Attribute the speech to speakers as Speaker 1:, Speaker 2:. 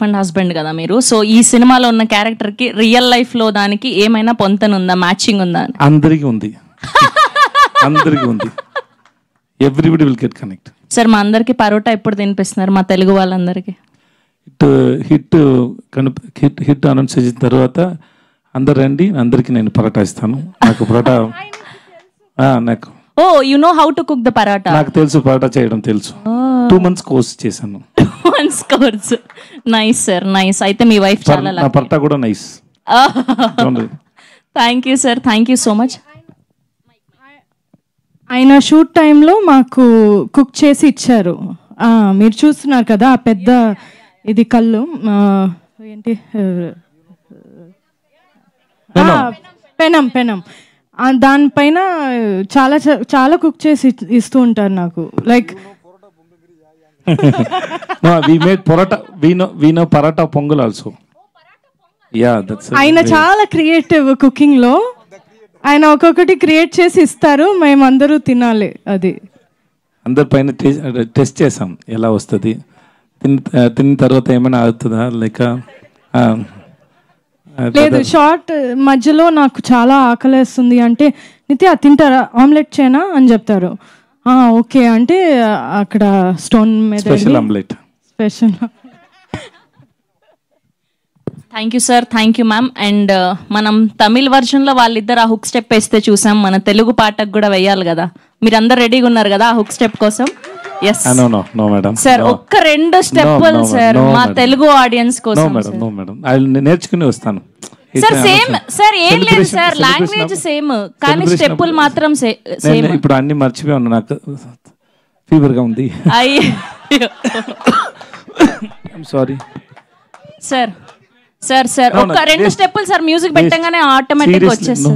Speaker 1: And husband కదా మీరు. So ఈ సినిమాలో ఉన్న క్యారెక్టర్ కి రియల్ లైఫ్ లో దానికి ఏమైనా పొంతనుందా, మ్యాచింగ్ ఉందా?
Speaker 2: అందరికీ ఉంది, అందరికీ ఉంది. Everybody will get connect.
Speaker 1: Sir మా అందరికి పరోటా ఎప్పుడు తినిపిస్తున్నారు, మా తెలుగు వాళ్ళందరికీ?
Speaker 2: హిట్ హిట్ అనౌన్స్ చేసిన తర్వాత అందరు రండి, అందరికి నేను పరోటా ఇస్తాను. నాకు పరోటా నాకు
Speaker 1: oh you know how to cook the parotta?
Speaker 2: నాకు తెలుసు, పరోటా చేయడం తెలుసు. 2 months కోర్స్ చేశాను.
Speaker 1: 2 months course. Nice sir, nice. అయితే మీ వైఫ్ చాలా
Speaker 2: నా పరోటా కూడా nice.
Speaker 1: Thank you sir, thank you so much.
Speaker 3: ఆయన షూట్ టైంలో మాకు కుక్ చేసి ఇచ్చారు. మీరు చూస్తున్నారు కదా ఆ పెద్ద ఇది కళ్ళు ఏంటి, పెనం పెనం, దానిపైన చాలా చాలా కుక్ చేసి ఇస్తూ ఉంటారు నాకు. Like
Speaker 2: we made paratha, we know paratha pongal also. Yeah, that's it.
Speaker 3: ఆయన చాలా క్రియేటివ్ కుకింగ్ లో. ఆయన ఒక్కొక్కటి క్రియేట్ చేసి ఇస్తారు, మేమందరూ తినాలి. అది
Speaker 2: అందరి పైన టెస్ట్ చేసాం ఎలా వస్తుంది, తిన్న తర్వాత ఏమైనా అవుతుందా లేక
Speaker 3: లేదు. షార్ట్ మధ్యలో నాకు చాలా ఆకలేస్తుంది అంటే, నిత్య తింటారా, ఆమ్లెట్ చేయనా అని చెప్తారు. ఓకే అంటే అక్కడ స్టోన్ మీద
Speaker 2: special omelette.
Speaker 3: Special.
Speaker 1: Thank you sir, thank you ma'am. And మనం తమిళ్ వర్జన్ లో వాళ్ళిద్దరు ఆ హుక్ స్టెప్ వేస్తే చూసాం, మన తెలుగు పాటకు కూడా వేయాలి కదా. మీరు అందరు రెడీగా ఉన్నారు కదా ఆ హుక్ స్టెప్ కోసం? ఎస్ సార్, ఒక్క 2 స్టెప్పులు సార్ మా తెలుగు ఆడియన్స్ కోసం.
Speaker 2: నేర్చుకుని వస్తాను
Speaker 1: సార్. సేమ్ సార్, ఏం లేదు సార్, లాంగ్వేజ్ సేమ్ కానీ స్టెప్పులు మాత్రం సేమ్.
Speaker 2: ఇప్పుడు అన్ని మర్చిపోయాను, నాకు ఫీవర్ గా ఉంది. Sorry
Speaker 1: sir. సార్ సార్ ఒక్క 2 స్టెప్పులు సార్ మ్యూజిక్ పెట్టగానే ఆటోమేటిక్ వచ్చేస్తుంది.